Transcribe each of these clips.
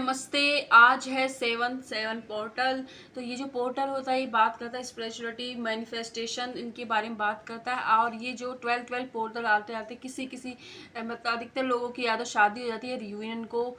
नमस्ते। आज है 7/7 पोर्टल। तो ये जो पोर्टल होता है ये बात करता है स्पिरिचुअलिटी, मैनिफेस्टेशन, इनके बारे में बात करता है। और ये जो 12 पोर्टल आते आते किसी किसी मतलब अधिकतर लोगों की या तो शादी हो जाती है, रियूनियन को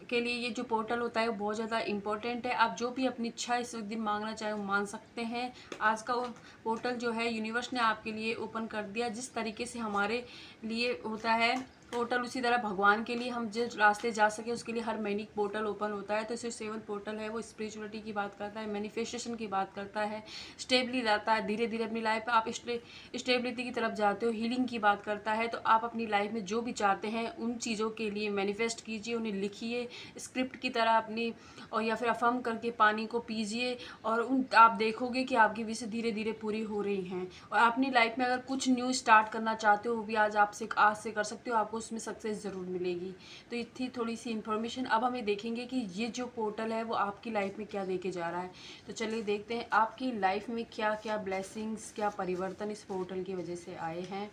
के लिए ये जो पोर्टल होता है वो बहुत ज़्यादा इंपॉर्टेंट है। आप जो भी अपनी इच्छा इस दिन मांगना चाहे वो मांग सकते हैं। आज का वो पोर्टल जो है यूनिवर्स ने आपके लिए ओपन कर दिया। जिस तरीके से हमारे लिए होता है पोर्टल, उसी तरह भगवान के लिए हम जिस रास्ते जा सके उसके लिए हर महीने पोर्टल ओपन होता है। तो इसे 7 पोर्टल है वो स्पिरिचुअलिटी की बात करता है, मैनिफेस्टेशन की बात करता है, स्टेबली रहता है। धीरे धीरे अपनी लाइफ में आप स्टेबिलिटी की तरफ जाते हो। हीलिंग की बात करता है। तो आप अपनी लाइफ में जो भी चाहते हैं उन चीज़ों के लिए मैनिफेस्ट कीजिए, उन्हें लिखिए स्क्रिप्ट की तरह अपनी, और या फिर अफर्म करके पानी को पीजिए। और उन आप देखोगे कि आपकी विश धीरे धीरे पूरी हो रही हैं। और अपनी लाइफ में अगर कुछ न्यू स्टार्ट करना चाहते हो वो भी आज से कर सकते हो, आपको उसमें सक्सेस ज़रूर मिलेगी। तो ये थी थोड़ी सी इन्फॉर्मेशन। अब हमें देखेंगे कि ये जो पोर्टल है वो आपकी लाइफ में क्या देके जा रहा है। तो चलिए देखते हैं आपकी लाइफ में क्या क्या ब्लेसिंग्स, क्या परिवर्तन इस पोर्टल की वजह से आए हैं।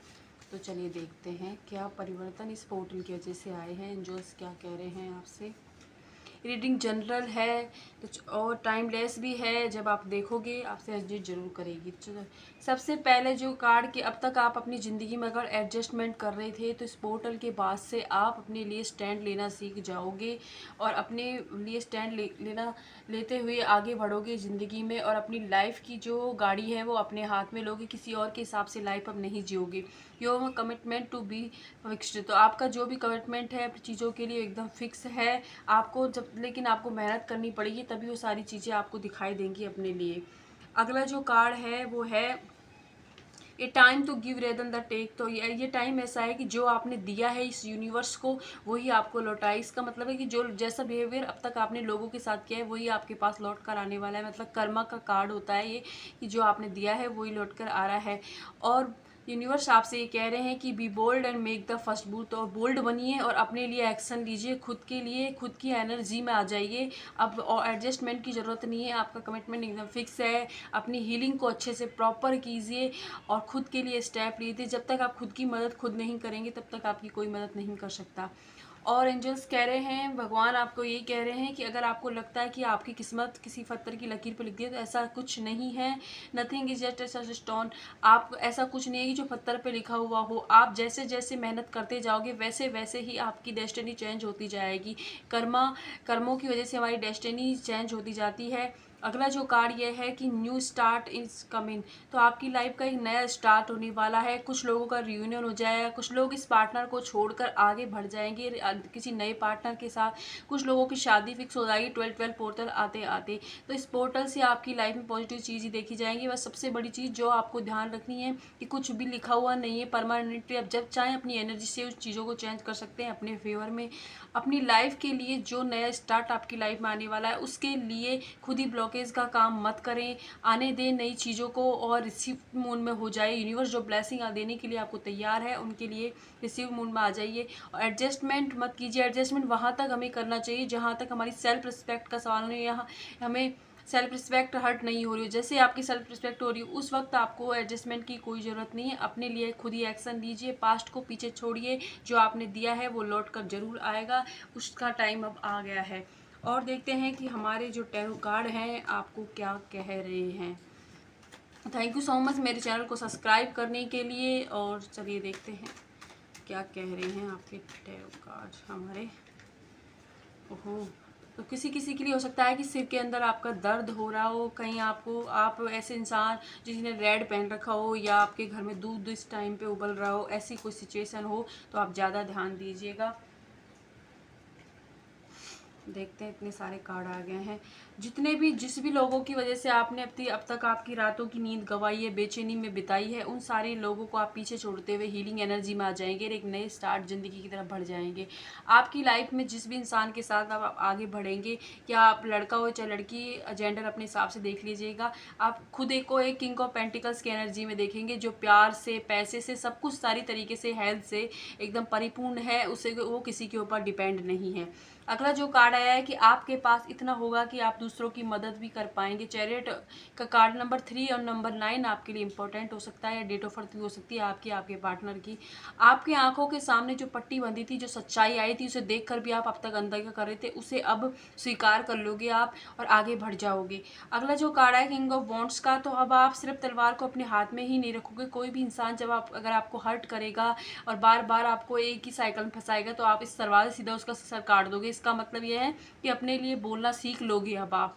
तो चलिए देखते हैं क्या परिवर्तन इस पोर्टल की वजह से आए हैं। एंजल्स क्या कह रहे हैं आपसे। रीडिंग जनरल है तो और टाइमलेस भी है। जब आप देखोगे आपसे एडजस्ट जरूर करेगी। सबसे पहले जो कार्ड कि अब तक आप अपनी ज़िंदगी में अगर एडजस्टमेंट कर रहे थे तो इस पोर्टल के बाद से आप अपने लिए स्टैंड लेना सीख जाओगे और अपने लिए स्टैंड लेते हुए आगे बढ़ोगे ज़िंदगी में। और अपनी लाइफ की जो गाड़ी है वो अपने हाथ में लोगे, किसी और के हिसाब से लाइफ अब नहीं जियोगे। Your commitment to be fixed. तो आपका जो भी कमिटमेंट है चीज़ों के लिए एकदम फिक्स है। आपको जब लेकिन आपको मेहनत करनी पड़ेगी तभी वो सारी चीज़ें आपको दिखाई देंगी अपने लिए। अगला जो कार्ड है वो है a time to give rather than the take. तो ये टाइम ऐसा है कि जो आपने दिया है इस यूनिवर्स को वही आपको लौटाए। इसका मतलब है कि जो जैसा बिहेवियर अब तक आपने लोगों के साथ किया है वही आपके पास लौट कर आने वाला है। मतलब कर्मा का कार्ड होता है ये, कि जो आपने दिया है वही लौट कर आ रहा है। और यूनिवर्स आपसे ये कह रहे हैं कि be bold and make the first move. तो बोल्ड बनिए और अपने लिए एक्शन लीजिए, खुद के लिए, खुद की एनर्जी में आ जाइए। अब और एडजस्टमेंट की ज़रूरत नहीं है, आपका कमिटमेंट एकदम फिक्स है। अपनी हीलिंग को अच्छे से प्रॉपर कीजिए और खुद के लिए स्टेप लीजिए। जब तक आप खुद की मदद खुद नहीं करेंगे तब तक आपकी कोई मदद नहीं कर सकता। और एंजल्स कह रहे हैं, भगवान आपको यही कह रहे हैं कि अगर आपको लगता है कि आपकी किस्मत किसी पत्थर की लकीर पर लिख दी है तो ऐसा कुछ नहीं है। Nothing is just a stone. आप ऐसा कुछ नहीं है कि जो पत्थर पे लिखा हुआ हो। आप जैसे जैसे मेहनत करते जाओगे वैसे वैसे ही आपकी डेस्टिनी चेंज होती जाएगी। कर्मों की वजह से हमारी डेस्टिनी चेंज होती जाती है। अगला जो कार्ड ये है कि न्यू स्टार्ट इज कमिंग। तो आपकी लाइफ का एक नया स्टार्ट होने वाला है। कुछ लोगों का रियूनियन हो जाएगा, कुछ लोग इस पार्टनर को छोड़कर आगे बढ़ जाएंगे किसी नए पार्टनर के साथ। कुछ लोगों की शादी फिक्स हो जाएगी 12 पोर्टल आते आते। तो इस पोर्टल से आपकी लाइफ में पॉजिटिव चीज़ देखी जाएंगी। बस सबसे बड़ी चीज़ जो आपको ध्यान रखनी है कि कुछ भी लिखा हुआ नहीं है परमानेंटली। आप जब चाहें अपनी एनर्जी से उस चीज़ों को चेंज कर सकते हैं अपने फेवर में। अपनी लाइफ के लिए जो नया स्टार्ट आपकी लाइफ में आने वाला है उसके लिए खुद ही ब्लॉकेज का काम मत करें, आने दें नई चीज़ों को और रिसीव मूड में हो जाए। यूनिवर्स जो ब्लेसिंग देने के लिए आपको तैयार है उनके लिए रिसीव मूड में आ जाइए। और एडजस्टमेंट मत कीजिए। एडजस्टमेंट वहाँ तक हमें करना चाहिए जहाँ तक हमारी सेल्फ रिस्पेक्ट का सवाल नहीं है। यहाँ हमें सेल्फ रिस्पेक्ट हर्ट नहीं हो रही हो, जैसे आपकी सेल्फ रिस्पेक्ट हो रही हो उस वक्त आपको एडजस्टमेंट की कोई ज़रूरत नहीं है। अपने लिए खुद ही एक्शन लीजिए, पास्ट को पीछे छोड़िए। जो आपने दिया है वो लौट कर जरूर आएगा, उसका टाइम अब आ गया है। और देखते हैं कि हमारे जो टैरो कार्ड हैं आपको क्या कह रहे हैं। थैंक यू सो मच मेरे चैनल को सब्सक्राइब करने के लिए। और चलिए देखते हैं क्या कह रहे हैं आपके टैरो कार्ड हमारे। ओहो, तो किसी किसी के लिए हो सकता है कि सिर के अंदर आपका दर्द हो रहा हो, कहीं आप ऐसे इंसान जिसने रेड पहन रखा हो या आपके घर में दूध इस टाइम पे उबल रहा हो, ऐसी कोई सिचुएशन हो तो आप ज़्यादा ध्यान दीजिएगा। देखते हैं इतने सारे कार्ड आ गए हैं। जिस भी लोगों की वजह से आपने अब तक आपकी रातों की नींद गंवाई है, बेचैनी में बिताई है, उन सारे लोगों को आप पीछे छोड़ते हुए हीलिंग एनर्जी में आ जाएंगे और एक नए स्टार्ट जिंदगी की तरफ बढ़ जाएंगे। आपकी लाइफ में जिस भी इंसान के साथ आप आगे बढ़ेंगे, क्या आप लड़का हो चाहे लड़की, जेंडर अपने हिसाब से देख लीजिएगा। आप खुद एक किंग ऑफ पेंटिकल्स की एनर्जी में देखेंगे जो प्यार से, पैसे से, सब कुछ सारी तरीके से, हेल्थ से एकदम परिपूर्ण है। उसे वो किसी के ऊपर डिपेंड नहीं है। अगला जो कार्ड आया है कि आपके पास इतना होगा कि आप दूसरों की मदद भी कर पाएंगे। चैरियट का कार्ड नंबर 3 और नंबर 9 आपके लिए इंपॉर्टेंट हो सकता है, या डेट ऑफ बर्थ भी हो सकती है आपकी, आपके पार्टनर की। आपकी आंखों के सामने जो पट्टी बंधी थी, जो सच्चाई आई थी, उसे देखकर भी आप अब तक अनदेखा कर रहे थे, उसे अब स्वीकार कर लोगे आप और आगे बढ़ जाओगे। अगला जो कार्ड है किंग ऑफ वॉन्ड्स का, तो अब आप सिर्फ तलवार को अपने हाथ में ही नहीं रखोगे। कोई भी इंसान जब आप अगर आपको हर्ट करेगा और बार बार आपको एक ही साइकिल में फंसाएगा, तो आप इस तलवार से सीधा उसका सर काट दोगे। इसका मतलब यह है कि अपने लिए बोलना सीख लोगे अब आप।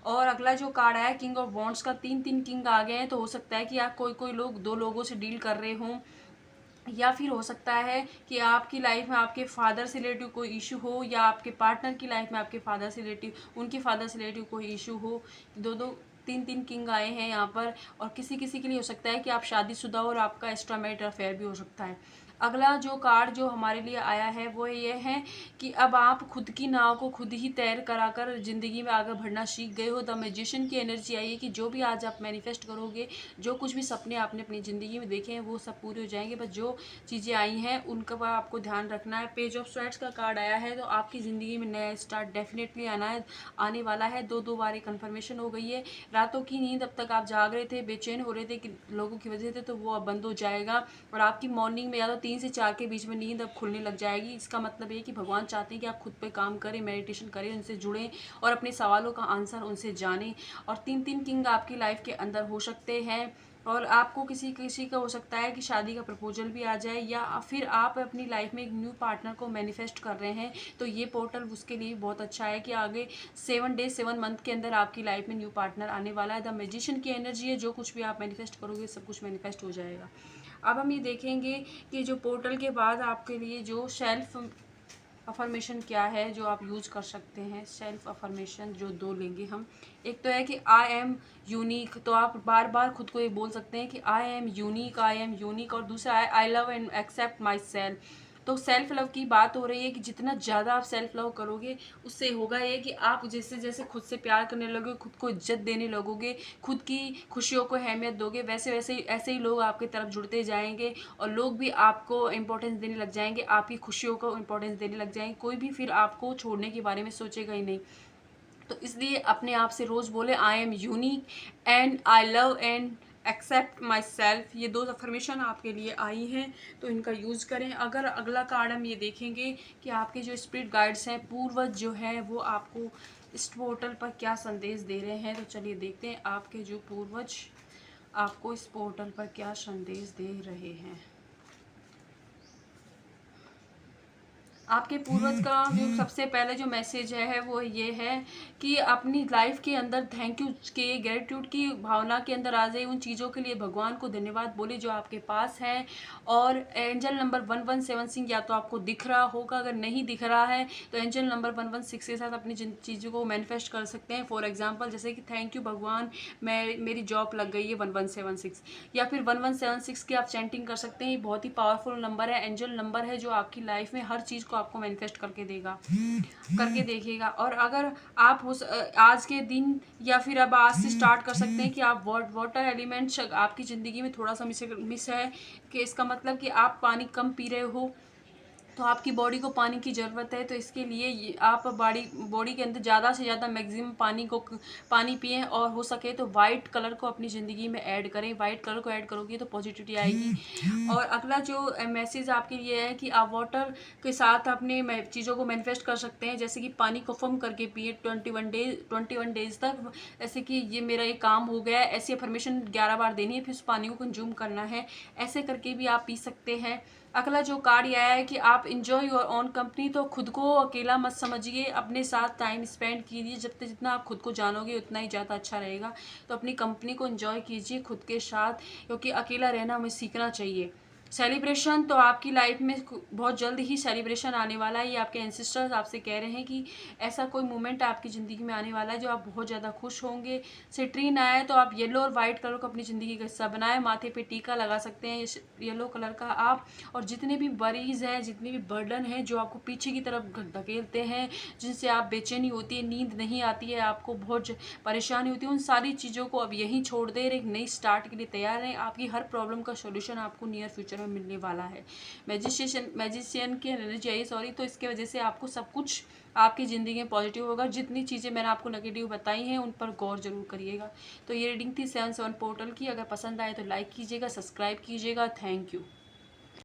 और अगला जो कार्ड है किंग ऑफ वॉन्ड्स का, 3 किंग आ गए हैं, तो हो सकता है कि आप कोई लोग 2 लोगों से डील कर रहे हों, या फिर हो सकता है कि आपकी लाइफ में आपके फादर से रिलेटिव कोई इशू हो, या आपके पार्टनर की लाइफ में आपके फादर से रिलेटिव उनके फादर से रिलेटिव कोई इशू हो। 2 3 किंग आए हैं यहाँ पर। और किसी किसी के लिए हो सकता है कि आप शादीशुदा हो और आपका एक्स्ट्रा मैरिटल अफेयर भी हो सकता है। अगला जो कार्ड जो हमारे लिए आया है वो ये है कि अब आप खुद की नाव को खुद ही तैर कराकर ज़िंदगी में आगे बढ़ना सीख गए हो। द मैजिशियन की एनर्जी आई है कि जो भी आज आप मैनिफेस्ट करोगे, जो कुछ भी सपने आपने अपनी ज़िंदगी में देखे हैं, वो सब पूरे हो जाएंगे। बस जो चीज़ें आई हैं उनका आपको ध्यान रखना है। पेज ऑफ स्वॉर्ड्स का कार्ड आया है, तो आपकी ज़िंदगी में नया स्टार्ट डेफिनेटली आने वाला है। 2 बार कन्फर्मेशन हो गई है। रातों की नींद अब तक आप जाग रहे थे, बेचैन हो रहे थे कि लोगों की वजह से, तो वो अब बंद हो जाएगा। और आपकी मॉर्निंग में या तो 3 से 4 के बीच में नींद अब खुलने लग जाएगी। इसका मतलब ये कि भगवान चाहते हैं कि आप खुद पे काम करें, मेडिटेशन करें, उनसे जुड़ें और अपने सवालों का आंसर उनसे जानें। और 3 किंग आपकी लाइफ के अंदर हो सकते हैं। और आपको किसी किसी का हो सकता है कि शादी का प्रपोजल भी आ जाए, या फिर आप अपनी लाइफ में एक न्यू पार्टनर को मैनिफेस्ट कर रहे हैं, तो ये पोर्टल उसके लिए बहुत अच्छा है कि आगे 7 डे 7 मंथ के अंदर आपकी लाइफ में न्यू पार्टनर आने वाला है। द मैजिशियन की एनर्जी है, जो कुछ भी आप मैनिफेस्ट करोगे सब कुछ मैनिफेस्ट हो जाएगा। अब हम ये देखेंगे कि जो पोर्टल के बाद आपके लिए जो सेल्फ अफर्मेशन क्या है जो आप यूज कर सकते हैं। सेल्फ अफर्मेशन जो 2 लेंगे हम, एक तो है कि आई एम यूनिक, तो आप बार बार खुद को ये बोल सकते हैं कि I am unique, I am unique. और दूसरा है I love and accept myself. तो सेल्फ लव की बात हो रही है कि जितना ज़्यादा आप सेल्फ लव करोगे, उससे होगा ये कि आप जैसे जैसे खुद से प्यार करने लगोगे, खुद को इज्जत देने लगोगे, खुद की खुशियों को अहमियत दोगे, वैसे वैसे ऐसे ही लोग आपकी तरफ जुड़ते जाएंगे और लोग भी आपको इम्पोर्टेंस देने लग जाएंगे, आपकी खुशियों को इम्पोर्टेंस देने लग जाएंगे। कोई भी फिर आपको छोड़ने के बारे में सोचेगा ही नहीं। तो इसलिए अपने आप से रोज़ बोले I am unique and I love and accept myself. ये 2 अफर्मेशन आपके लिए आई हैं, तो इनका यूज़ करें। अगर अगला कार्ड हम ये देखेंगे कि आपके जो स्पिरिट गाइड्स हैं, पूर्वज जो है, वो आपको इस पोर्टल पर क्या संदेश दे रहे हैं, तो चलिए देखते हैं आपके जो पूर्वज आपको इस पोर्टल पर क्या संदेश दे रहे हैं। आपके पूर्वज का जो सबसे पहले जो मैसेज है वो ये है कि अपनी लाइफ के अंदर थैंक यू के, ग्रेटिट्यूड की भावना के अंदर आ जाए। उन चीज़ों के लिए भगवान को धन्यवाद बोले जो आपके पास है। और एंजल नंबर 117 या तो आपको दिख रहा होगा, अगर नहीं दिख रहा है तो एंजल नंबर 116 के साथ अपनी जिन चीज़ों को मैनिफेस्ट कर सकते हैं। फॉर एग्जाम्पल जैसे कि थैंक यू भगवान, मेरी जॉब लग गई है 1176, या फिर 1176 की आप चैंटिंग कर सकते हैं। ये बहुत ही पावरफुल नंबर है, एंजल नंबर है जो आपकी लाइफ में हर चीज़ को आपको मैनिफेस्ट करके देगा, करके देखेगा। और अगर आप आज के दिन या फिर अब आज से स्टार्ट कर सकते हैं कि आप वाटर एलिमेंट आपकी ज़िंदगी में थोड़ा सा मिस है, कि इसका मतलब कि आप पानी कम पी रहे हो, तो आपकी बॉडी को पानी की ज़रूरत है। तो इसके लिए आप बॉडी के अंदर ज़्यादा से ज़्यादा मैक्सिमम पानी पिएं, और हो सके तो वाइट कलर को अपनी ज़िंदगी में ऐड करें। वाइट कलर को ऐड करोगे तो पॉजिटिविटी आएगी। और अगला जो मैसेज आपके लिए है कि आप वाटर के साथ अपने चीज़ों को मैनिफेस्ट कर सकते हैं, जैसे कि पानी को फर्म करके पिए 21 डेज तक। जैसे कि ये मेरा एक काम हो गया है, ऐसी अफर्मेशन 11 बार देनी है, फिर उस पानी को कंज्यूम करना है, ऐसे करके भी आप पी सकते हैं। अगला जो कार्ड आया है कि आप इंजॉय योर ओन कंपनी, तो खुद को अकेला मत समझिए, अपने साथ टाइम स्पेंड कीजिए। जब तक जितना आप खुद को जानोगे उतना ही ज़्यादा अच्छा रहेगा। तो अपनी कंपनी को एंजॉय कीजिए खुद के साथ, क्योंकि अकेला रहना हमें सीखना चाहिए। सेलिब्रेशन, तो आपकी लाइफ में बहुत जल्द ही सेलिब्रेशन आने वाला है। ये आपके एंसेस्टर्स आपसे कह रहे हैं कि ऐसा कोई मोमेंट आपकी ज़िंदगी में आने वाला है जो आप बहुत ज़्यादा खुश होंगे। सिट्रीन आया है, तो आप येलो और वाइट कलर को अपनी ज़िंदगी का हिस्सा बनाएं, माथे पे टीका लगा सकते हैं येलो कलर का आप। और जितने भी वरीज हैं, जितने भी बर्डन हैं जो आपको पीछे की तरफ धकेलते हैं, जिनसे आप बेचैनी होती है, नींद नहीं आती है, आपको बहुत परेशानी होती है, उन सारी चीज़ों को अब यहीं छोड़ दें, एक नई स्टार्ट के लिए तैयार हैं। आपकी हर प्रॉब्लम का सोल्यूशन आपको नियर फ्यूचर फ्यूचर में मिलने वाला है। मैजिशियन की एनर्जी आई सॉरी, तो इसके वजह से आपको सब कुछ आपकी ज़िंदगी में पॉजिटिव होगा। जितनी चीज़ें मैंने आपको नेगेटिव बताई हैं उन पर गौर जरूर करिएगा। तो ये रीडिंग थी 7/7 पोर्टल की। अगर पसंद आए तो लाइक कीजिएगा, सब्सक्राइब कीजिएगा। Thank you.